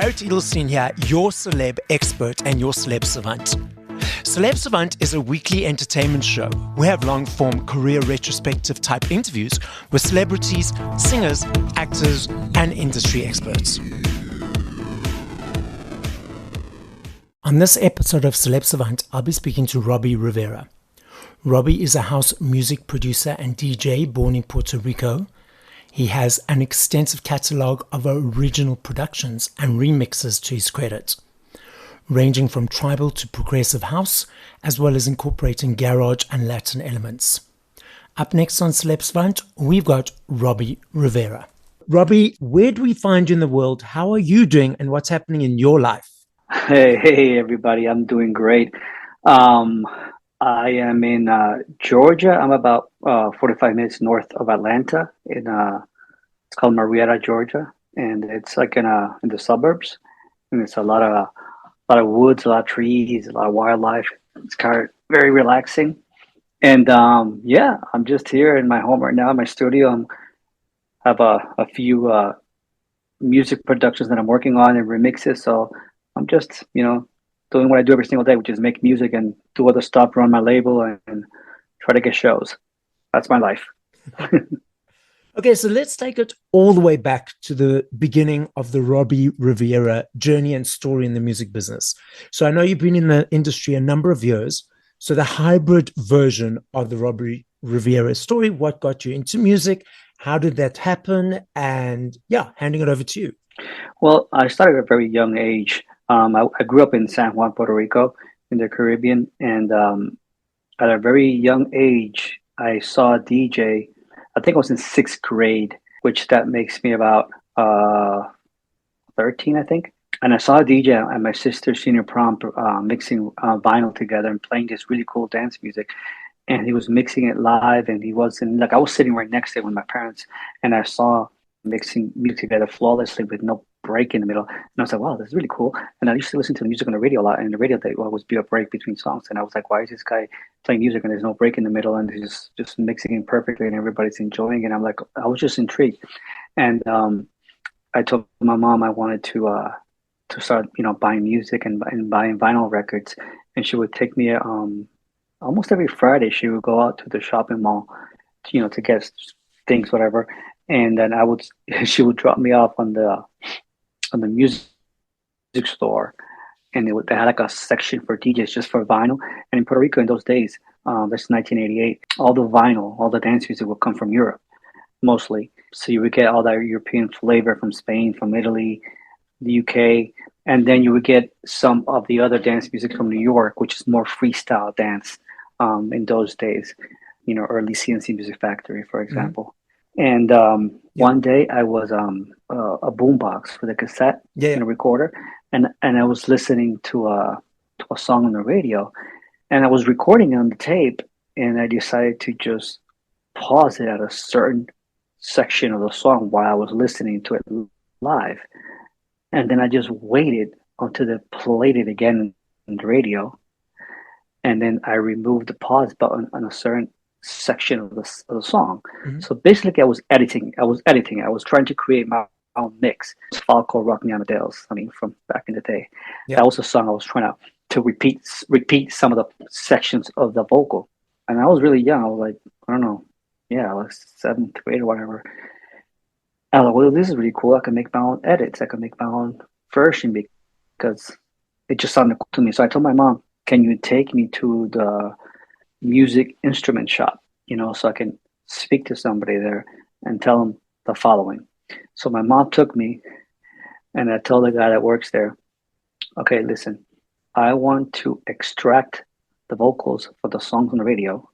Barret Edelstein here, your celeb expert and your Celeb Savant. Celeb Savant is a weekly entertainment show. We have long-form career retrospective type interviews with celebrities, singers, actors, and industry experts. On this episode of Celeb Savant, I'll be speaking to Robbie Rivera. Robbie is a house music producer and DJ born in Puerto Rico. He has an extensive catalogue of original productions and remixes to his credit, ranging from tribal to progressive house, as well as incorporating garage and Latin elements. Up next on Celeb Savant, we've got Robbie Rivera. Robbie, where do we find you in the world? How are you doing and what's happening in your life? Hey, everybody. I'm doing great. I am in Georgia. I'm about 45 minutes north of Atlanta. It's called Marietta, Georgia, and it's like in the suburbs. And it's a lot of woods, a lot of trees, a lot of wildlife. It's kind of very relaxing. And yeah, I'm just here in my home right now, in my studio. I have a few music productions that I'm working on and remixes. So I'm just, doing what I do every single day, which is make music and do other stuff, run my label, and try to get shows. That's my life. Okay, so let's take it all the way back to the beginning of the Robbie Rivera journey and story in the music business. So I know you've been in the industry a number of years. So the hybrid version of the Robbie Rivera story, what got you into music? How did that happen? And yeah, handing it over to you. Well, I started at a very young age. I grew up in San Juan, Puerto Rico, in the Caribbean, and at a very young age, I saw a DJ. I think I was in sixth grade, which that makes me about 13, I think. And I saw a DJ at my sister's senior prom mixing vinyl together and playing this really cool dance music. And he was mixing it live, and he wasn't like I was sitting right next to him with my parents, and I saw mixing music together flawlessly with no break in the middle. And I was like, wow, this is really cool. And I used to listen to the music on the radio a lot. And the radio, there would always be a break between songs. And I was like, why is this guy playing music and there's no break in the middle? And he's just mixing it perfectly and everybody's enjoying it. And I'm like, I was just intrigued. And I told my mom I wanted to start, buying music and buying vinyl records. And she would take me almost every Friday. She would go out to the shopping mall, to get things, whatever. And then she would drop me off on the music store, and they had like a section for DJs just for vinyl. And in Puerto Rico in those days, that's 1988, all the dance music would come from Europe mostly. So you would get all that European flavor from Spain, from Italy, the UK, and then you would get some of the other dance music from New York, which is more freestyle dance in those days, early CNC Music Factory, for example. And one day I was a boombox with a cassette and a recorder, and I was listening to a song on the radio, and I was recording on the tape, and I decided to just pause it at a certain section of the song while I was listening to it live, and then I just waited until they played it again on the radio, and then I removed the pause button on a certain section of the song. Mm-hmm. So basically I was editing. I was trying to create my own mix. It's a file called Rock Me Amadeus, from back in the day. Yeah. That was a song I was trying to repeat some of the sections of the vocal. And I was really young. I was like, I don't know. Yeah, I was 7th grade or whatever. I was like, well, this is really cool. I can make my own edits. I can make my own version because it just sounded cool to me. So I told my mom, can you take me to the music instrument shop, so I can speak to somebody there and tell them the following. So my mom took me, and I told the guy that works there, okay, listen, I want to extract the vocals for the songs on the radio,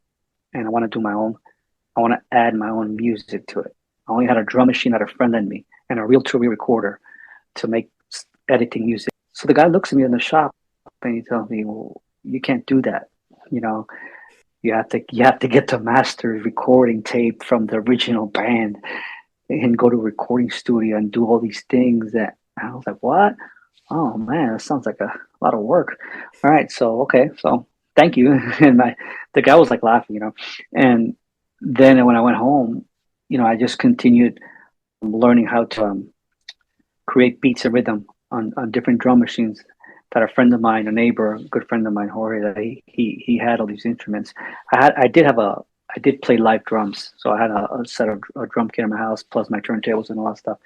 and I want to do I want to add my own music to it. I only had a drum machine that a friend lent me and a reel-to-reel recorder to make editing music. So the guy looks at me in the shop and he tells me, well, you can't do that. You have to get the master recording tape from the original band and go to a recording studio and do all these things. That I was like, what? Oh man, that sounds like a lot of work. All right, so okay, so thank you. And the guy was like laughing, And then when I went home, I just continued learning how to create beats and rhythm on different drum machines that a friend of mine, a neighbor, a good friend of mine, Jorge, that he had all these instruments. I did play live drums, so I had a set of a drum kit in my house plus my turntables and all that stuff.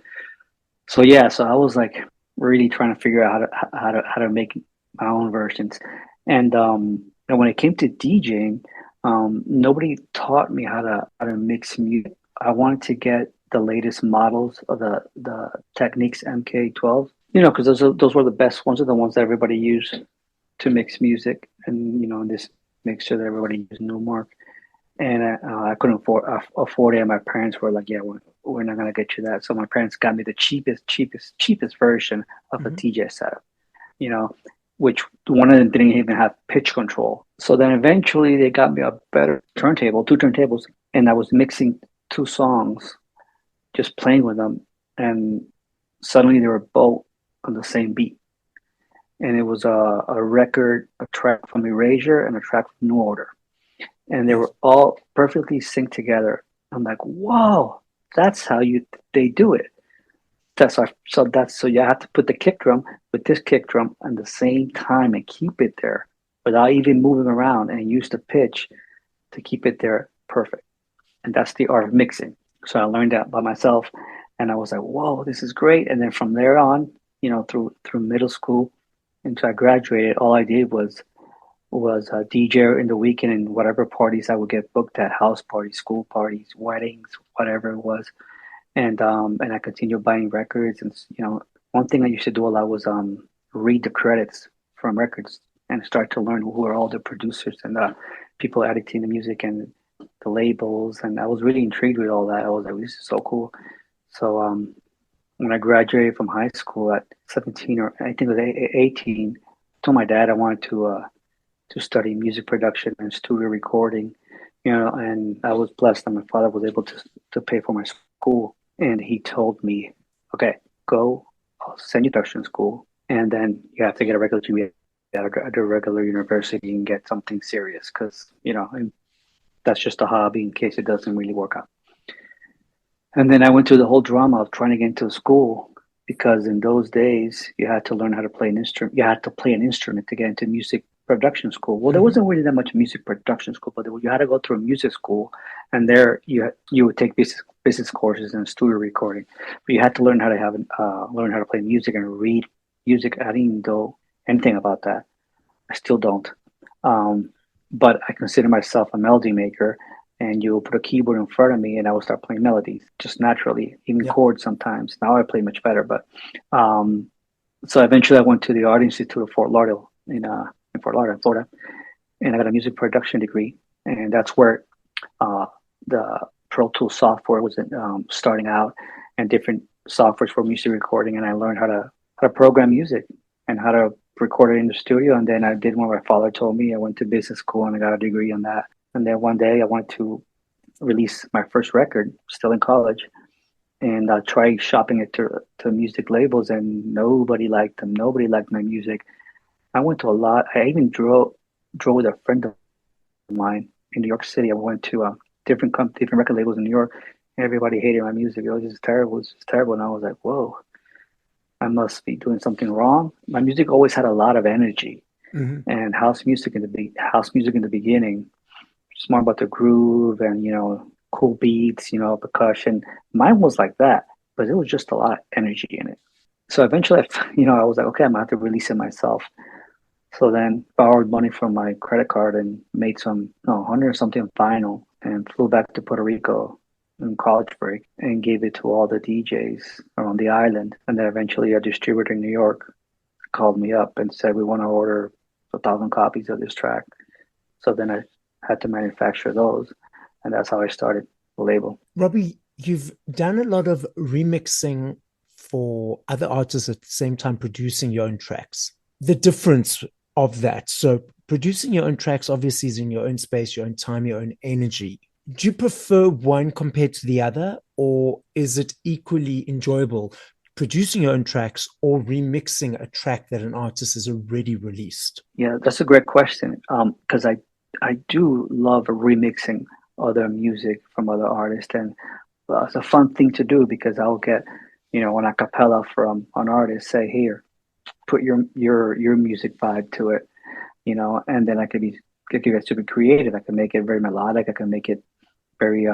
So yeah, so I was like really trying to figure out how to make my own versions, and when it came to DJing, nobody taught me how to mix music. I wanted to get the latest models of the Technics MK12, because those were the best ones, are the ones that everybody used to mix music, and this mixture that everybody used, Numark, and I couldn't afford it. And my parents were like, "Yeah, we're not gonna get you that." So my parents got me the cheapest version of a Hmm. DJ setup, you know, which one of them didn't even have pitch control. So then eventually they got me a better turntable, two turntables, and I was mixing two songs, just playing with them, and suddenly they were both on the same beat. And it was a record, a track from Erasure and a track from New Order, and they Yes. were all perfectly synced together. I'm like, whoa, that's how they do it. So you have to put the kick drum with this kick drum at the same time and keep it there without even moving around, and use the pitch to keep it there perfect. And that's the art of mixing. So I learned that by myself, and I was like, whoa, this is great. And then from there on, through middle school until I graduated, all I did was a DJ in the weekend and whatever parties I would get booked at, house parties, school parties, weddings, whatever it was. And I continued buying records. And one thing I used to do a lot was read the credits from records and start to learn who are all the producers and the people editing the music and the labels. And I was really intrigued with all that. I was like, this is so cool. So when I graduated from high school at 17, or I think it was 18, I told my dad I wanted to study music production and studio recording, and I was blessed that my father was able to pay for my school. And he told me, okay, go, I'll send you to production school, and then you have to get a regular GPA at a regular university and get something serious, because, and that's just a hobby in case it doesn't really work out. And then I went through the whole drama of trying to get into school, because in those days you had to learn how to play an instrument. You had to play an instrument to get into music production school. Well, there Hmm. wasn't really that much music production school, but you had to go through a music school, and there you would take business courses and studio recording. But you had to learn how to learn how to play music and read music. I didn't know anything about that. I still don't. Um, but I consider myself a melody maker, and you'll put a keyboard in front of me, and I will start playing melodies just naturally, even Yeah. chords sometimes. Now I play much better, but um, so eventually I went to the Art Institute of Fort Lauderdale in Fort Lauderdale, Florida, and I got a music production degree, and that's where uh, the Pro Tools software was starting out, and different softwares for music recording, and I learned how to program music and how to record it in the studio. And then I did what my father told me. I went to business school and I got a degree on that. And then one day I wanted to release my first record, still in college, and I tried shopping it to music labels, and nobody liked them. Nobody liked my music. I went to a lot. I even drove with a friend of mine in New York City. I went to different record labels in New York. Everybody hated my music. It was just terrible. It was just terrible. And I was like, whoa, I must be doing something wrong. My music always had a lot of energy, Hmm. and house music in the beginning, it's more about the groove and cool beats, percussion. Mine was like that, but it was just a lot of energy in it. So eventually, I was like, okay, I'm gonna have to release it myself. So then borrowed money from my credit card and made some, no, 100 or something vinyl, and flew back to Puerto Rico in college break and gave it to all the DJs around the island. And then eventually a distributor in New York called me up and said, we want to order 1,000 copies of this track. So then I had to manufacture those. And that's how I started the label. Robbie, you've done a lot of remixing for other artists at the same time producing your own tracks. The difference of that. So, producing your own tracks obviously is in your own space, your own time, your own energy. Do you prefer one compared to the other, or is it equally enjoyable producing your own tracks or remixing a track that an artist has already released? Yeah, that's a great question. Because I do love remixing other music from other artists, and it's a fun thing to do, because I'll get, an a cappella from an artist, say, here. put your music vibe to it, and then I could get super creative. I can make it very melodic. I can make it very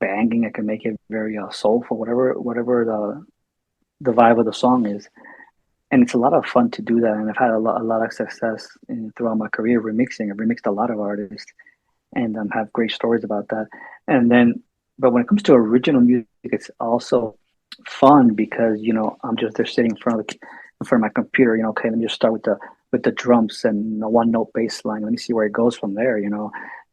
banging. I can make it very soulful, whatever the vibe of the song is. And it's a lot of fun to do that. And I've had a lot of success throughout my career remixing. I've remixed a lot of artists, and have great stories about that. And then, but when it comes to original music, it's also fun because I'm just there sitting in front of my computer. Okay, let me just start with the drums and a one note bass line. Let me see where it goes from there.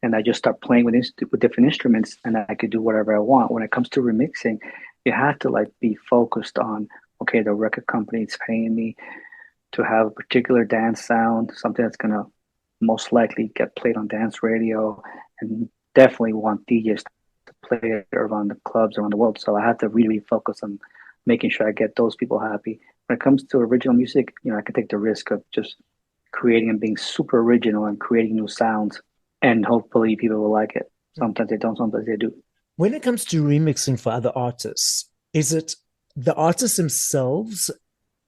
And I just start playing with different instruments, and I could do whatever I want. When it comes to remixing, you have to like be focused on, okay, the record company is paying me to have a particular dance sound, something that's gonna most likely get played on dance radio, and definitely want DJs to play it around the clubs around the world. So I have to really focus on making sure I get those people happy. When it comes to original music, I can take the risk of just creating and being super original and creating new sounds, and hopefully people will like it. Sometimes they don't, sometimes they do. When it comes to remixing for other artists, is it the artists themselves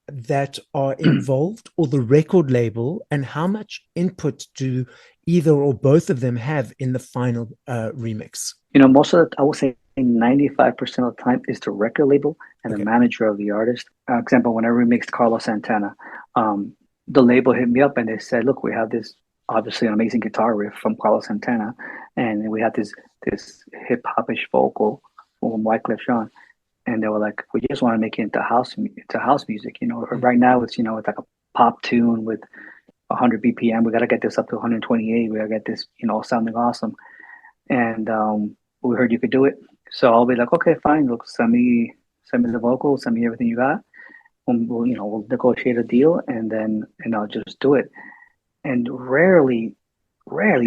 that are involved or the record label, and how much input do either or both of them have in the final remix? Most of I would say 95% of the time is the record label and the manager of the artist. Example, when I remixed Carlos Santana, the label hit me up and they said, look, we have this obviously an amazing guitar riff from Carlos Santana, and we have this hip hopish vocal from Wyclef Jean. And they were like, we just want to make it into house music. Right now it's it's like a pop tune with 100 BPM. We got to get this up to 128. We got to get this sounding awesome. And we heard you could do it, so I'll be like, okay, fine. Look, send me the vocals, send me everything you got. We'll negotiate a deal, and I'll just do it. And rarely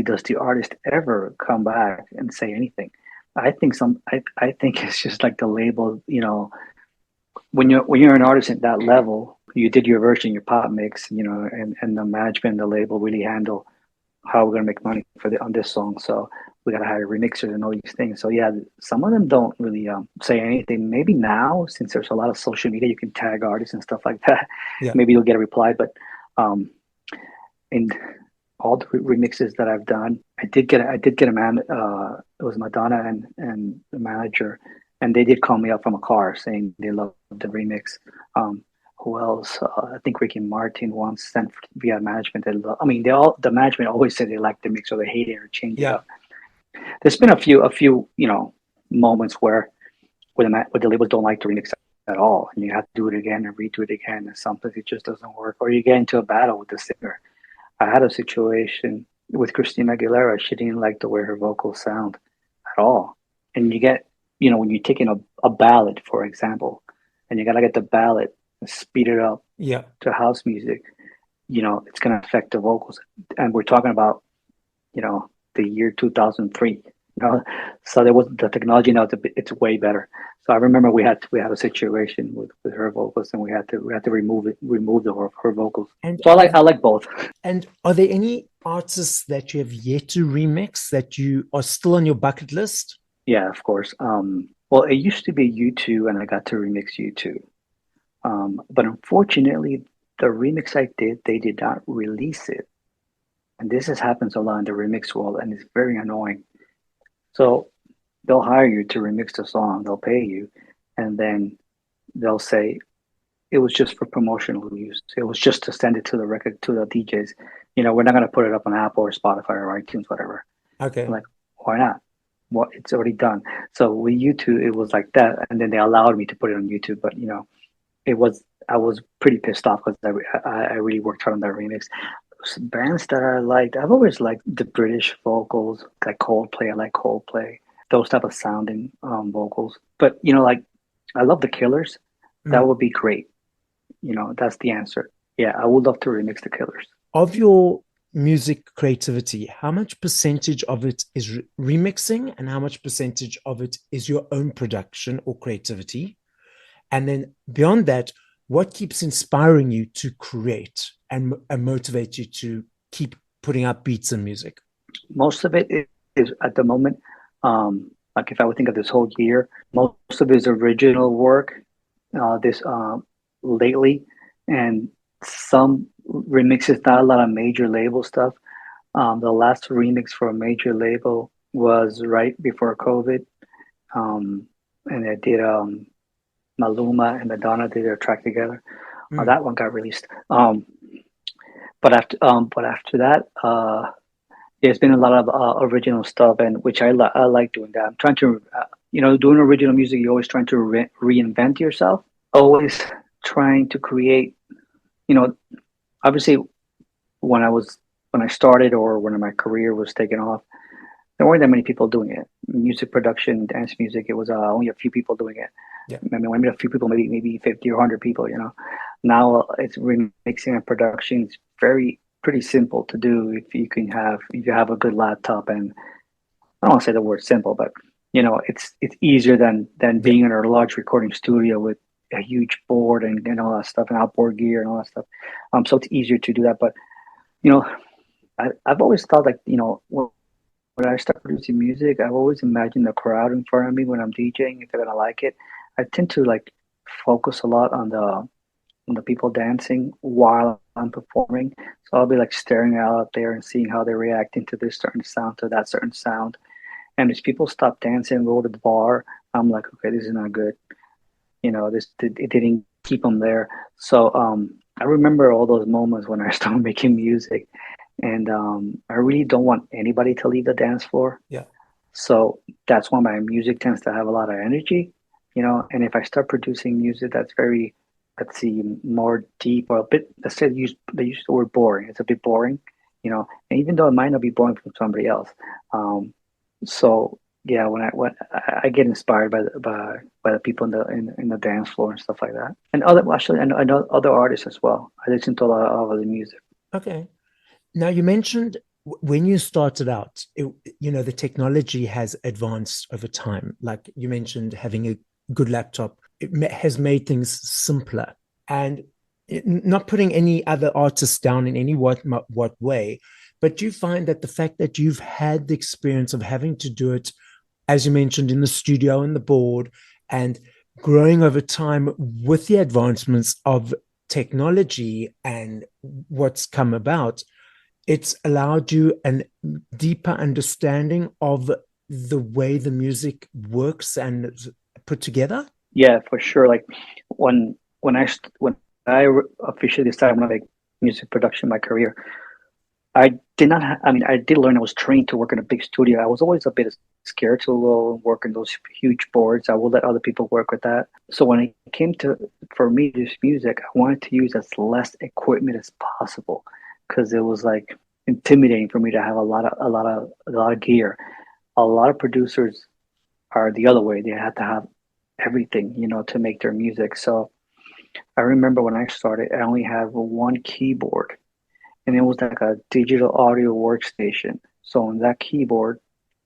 does the artist ever come back and say anything. I think it's just like the label, when you're an artist at that level, you did your version, your pop mix, and the management, the label really handle how we're gonna make money on this song. So we gotta hire remixers and all these things. So yeah, some of them don't really say anything. Maybe now, since there's a lot of social media, you can tag artists and stuff like that. Yeah. Maybe you'll get a reply. But in all the remixes that I've done, I did get a man. It was Madonna and the manager, and they did call me up from a car saying they loved the remix. Who else? I think Ricky Martin once sent via management. The management always said they liked the mix or they hate it or change it up. There's been a few moments where the labels don't like the remix at all, and you have to do it again and redo it again, and sometimes it just doesn't work, or you get into a battle with the singer. I had a situation with Christina Aguilera. She didn't like the way her vocals sound at all, and you get when you're taking a ballad, for example, and you gotta get the ballad and speed it up to house music, it's gonna affect the vocals. And we're talking about the year 2003. So there was the technology now. It's way better. So I remember we had a situation with her vocals, and we had to remove her vocals. And so I like both. And are there any artists that you have yet to remix that you are still on your bucket list? Yeah, of course. Well, it used to be U2, and I got to remix U2. But unfortunately, the remix I did, they did not release it. And this happens a lot in the remix world, and it's very annoying. So they'll hire you to remix the song, they'll pay you, and then they'll say it was just for promotional use. It was just to send it to the DJs. We're not going to put it up on Apple or Spotify or iTunes, whatever. Okay. I'm like, why not? Well, it's already done. So with YouTube, it was like that, and then they allowed me to put it on YouTube. But I was pretty pissed off because I really worked hard on that remix. Bands that I liked, I've always liked the British vocals, like Coldplay. I like Coldplay, those type of sounding vocals. But I love the Killers. That would be great. That's the answer. Yeah, I would love to remix the Killers. Of your music creativity, how much percentage of it is remixing, and how much percentage of it is your own production or creativity? And then beyond that, what keeps inspiring you to create and motivate you to keep putting out beats and music? Most of it is at the moment, like if I would think of this whole year, most of it is original work lately, and some remixes, not a lot of major label stuff. The last remix for a major label was right before COVID, and I did Maluma and Madonna did a track together. Mm. That one got released. But after that, there's been a lot of original stuff, and which I like doing that. I'm trying to, doing original music. You're always trying to reinvent yourself. Always trying to create. You know, obviously, when I was when I started or when my career was taking off, there weren't that many people doing it. Music production, dance music, it was only a few people doing it. Yeah. I mean, a few people, maybe 50 or 100 people. Now it's remixing and production. It's pretty simple to do if you have a good laptop, and I don't want to say the word simple, but it's easier than Yeah. being in a large recording studio with a huge board and all that stuff and outboard gear and all that stuff. So it's easier to do that. But you know, I've always thought like when I start producing music, I've always imagined the crowd in front of me when I'm DJing if they're gonna like it. I tend to like focus a lot on the people dancing while I'm performing. So I'll be like staring out there and seeing how they're reacting to this certain sound, to that certain sound. And as people stop dancing and go to the bar, I'm like, okay, this is not good. It didn't keep them there. So I remember all those moments when I started making music, and I really don't want anybody to leave the dance floor. Yeah. So that's why my music tends to have a lot of energy, And if I start producing music that's very, let's see, more deep or a bit, let's say they use the word boring. It's a bit boring, And even though it might not be boring from somebody else, so yeah, when I get inspired by the people in the dance floor and stuff like that, and I know other artists as well. I listen to a lot of other music. Okay. Now, you mentioned when you started out, the technology has advanced over time. Like you mentioned, having a good laptop, has made things simpler. And not putting any other artists down in any what way, but do you find that the fact that you've had the experience of having to do it, as you mentioned, in the studio and the board, and growing over time with the advancements of technology and what's come about, it's allowed you a deeper understanding of the way the music works and put together? Yeah, for sure. Like when I officially decided I'm gonna make music production my career, I did not. I mean, I did learn. I was trained to work in a big studio. I was always a bit scared to go work in those huge boards. I will let other people work with that. So when it came to for me this music, I wanted to use as less equipment as possible because it was like intimidating for me to have a lot of gear. A lot of producers are the other way. They have to have everything, to make their music. So I remember when I started, I only had one keyboard, and it was like a digital audio workstation. So on that keyboard,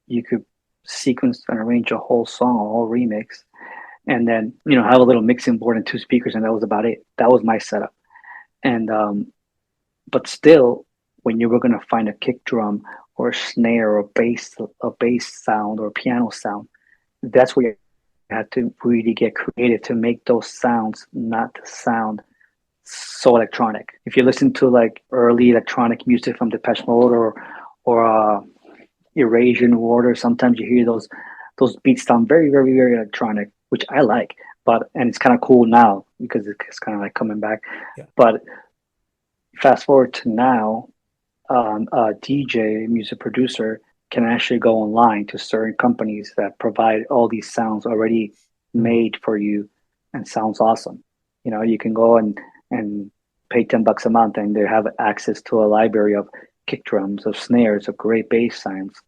you could sequence and arrange a whole song, a whole remix, and then have a little mixing board and two speakers, and that was about it. That was my setup. And but still, when you were gonna find a kick drum or a snare or a bass sound or a piano sound, that's where you had to really get creative to make those sounds not to sound so electronic. If you listen to like early electronic music from Depeche Mode or Eurasian Water, sometimes you hear those beats sound very, very, very electronic, which I like. And it's kind of cool now because it's kind of like coming back. Yeah. But fast forward to now, a DJ, music producer, can actually go online to certain companies that provide all these sounds already made for you and sounds awesome. You can go and pay $10 a month and they have access to a library of kick drums, of snares, of great bass sounds.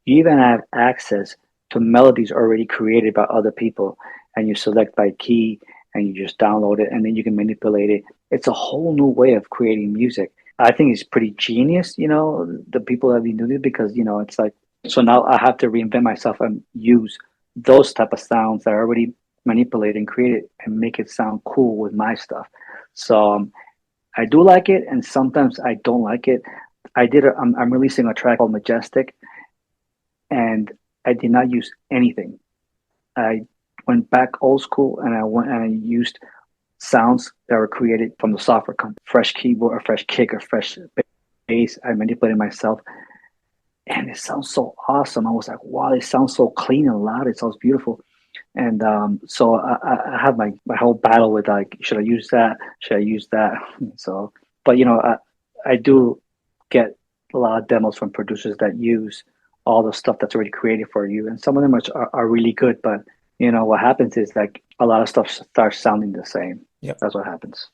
You even have access to melodies already created by other people, and you select by key and you just download it and then you can manipulate it. It's a whole new way of creating music. I think it's pretty genius, the people that have been doing it because, it's like, so now I have to reinvent myself and use those type of sounds that are already manipulated and created and make it sound cool with my stuff. So I do like it, and sometimes I don't like it. I'm releasing a track called Majestic, and I did not use anything. I went back old school, and I went and I used sounds that were created from the software company. Fresh keyboard, a fresh kick, a fresh bass. I manipulated myself, and it sounds so awesome. I was like, wow, it sounds so clean and loud. It sounds beautiful. And so I had my whole battle with like, should I use that? Should I use that? So, but I do get a lot of demos from producers that use all the stuff that's already created for you, and some of them are really good. But what happens is like a lot of stuff starts sounding the same. Yep. That's what happens.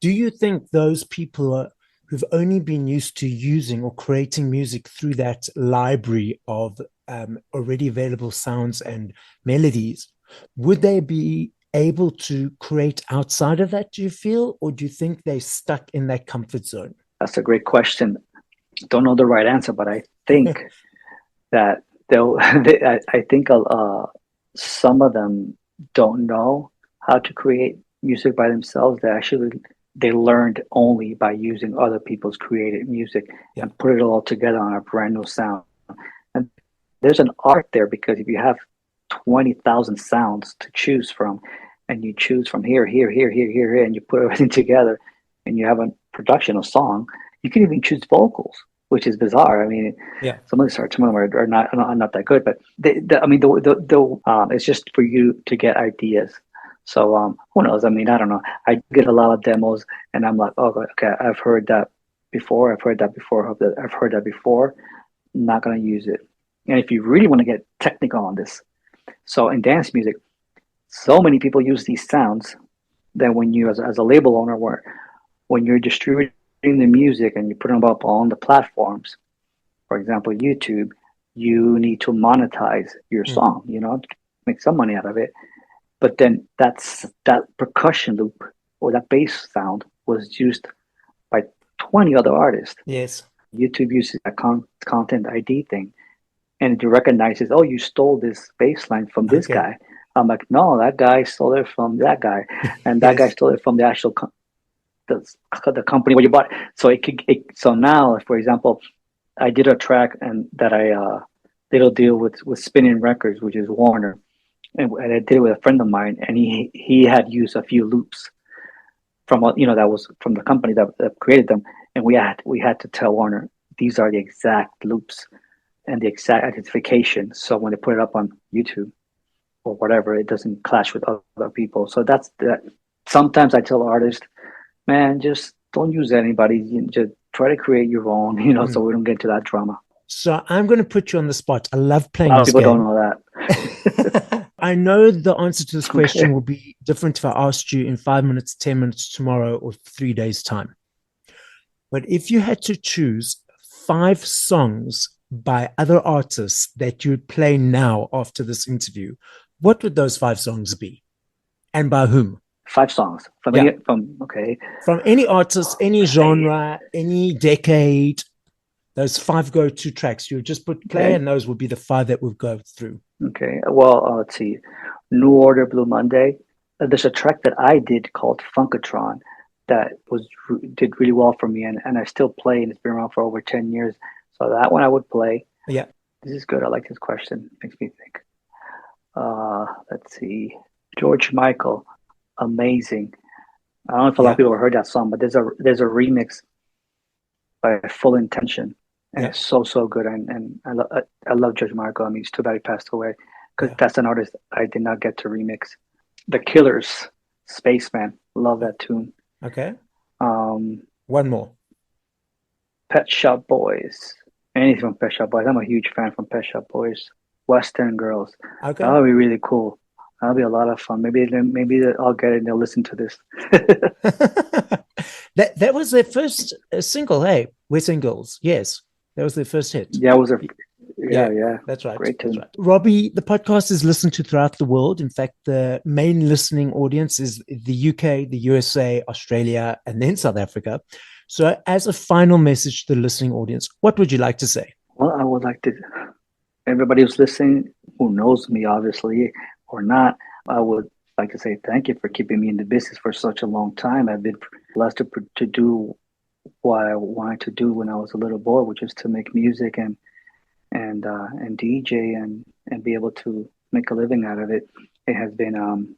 Do you think those people who've only been used to using or creating music through that library of already available sounds and melodies, would they be able to create outside of that, do you feel? Or do you think they're stuck in that comfort zone? That's a great question. Don't know the right answer, but I think that I think some of them don't know how to create music by themselves. They learned only by using other people's created music and put it all together on a brand new sound. And there's an art there, because if you have 20,000 sounds to choose from, and you choose from here, and you put everything together, and you have a production, a song, you can even choose vocals, which is bizarre. I mean, some of them are not that good, but it's just for you to get ideas. So who knows? I mean, I don't know. I get a lot of demos, and I'm like, oh, okay, I've heard that before. I've heard that before. I'm not gonna use it. And if you really want to get technical on this, so in dance music, so many people use these sounds that when you, as a label owner, when you're distributing the music and you put them up on the platforms, for example, YouTube, you need to monetize your song, make some money out of it. But then that percussion loop or that bass sound was used by 20 other artists. Yes. YouTube uses a content ID thing, and it recognizes, oh, you stole this bass line from this guy. I'm like, no, that guy stole it from that guy, and that guy stole it from the actual the company where you bought it. So so now, for example, I did a track and that I did a deal with Spinning Records, which is Warner, and I did it with a friend of mine, and he had used a few loops from that was from the company that created them, and we had to tell Warner these are the exact loops and the exact identification, so when they put it up on YouTube or whatever, it doesn't clash with other people. So that's that. Sometimes I tell artists, man, just don't use anybody. Just try to create your own, so we don't get into that drama. So I'm going to put you on the spot. I love playing this game. A lot of game. people don't know that. I know the answer to this question will be different if I asked you in 5 minutes, 10 minutes tomorrow, or 3 days' time. But if you had to choose 5 songs by other artists that you would play now after this interview, what would those 5 songs be? And by whom? 5 songs from any artist, any genre, any decade. Those 5 go-to tracks. You would just put play, and those would be the 5 that we'll go through. Okay. Well, let's see. New Order, Blue Monday. There's a track that I did called Funkatron that did really well for me, and I still play, and it's been around for over 10 years. So that one I would play. Yeah. This is good. I like this question. Makes me think. Let's see. George Michael, Amazing. I don't know if a lot of people have heard that song, but there's a remix by Full Intention, and it's so good. And I love George Michael. I mean, it's too bad he passed away, because that's an artist I did not get to remix. The Killers, Spaceman. Love that tune. Okay. One more. Pet Shop Boys. Anything from Pet Shop Boys. I'm a huge fan from Pet Shop Boys. Western Girls. Okay. That'll be really cool. That'll be a lot of fun. Maybe I'll get it and they'll listen to this. That was their first single, hey? Western Girls. Yes. That was their first hit. Yeah, it was yeah. That's right. Great tune. That's right. Robbie, the podcast is listened to throughout the world. In fact, the main listening audience is the UK, the USA, Australia, and then South Africa. So as a final message to the listening audience, what would you like to say? Well, I would like to, everybody who's listening, who knows me, obviously, or not, I would like to say thank you for keeping me in the business for such a long time. I've been blessed to do what I wanted to do when I was a little boy, which is to make music and DJ and be able to make a living out of it. It has been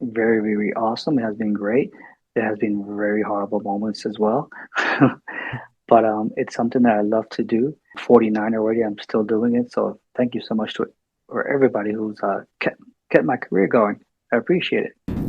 very, very awesome. It has been great. There has been very horrible moments as well. But it's something that I love to do. 49 already, I'm still doing it. So thank you so much to for everybody who's kept my career going. I appreciate it.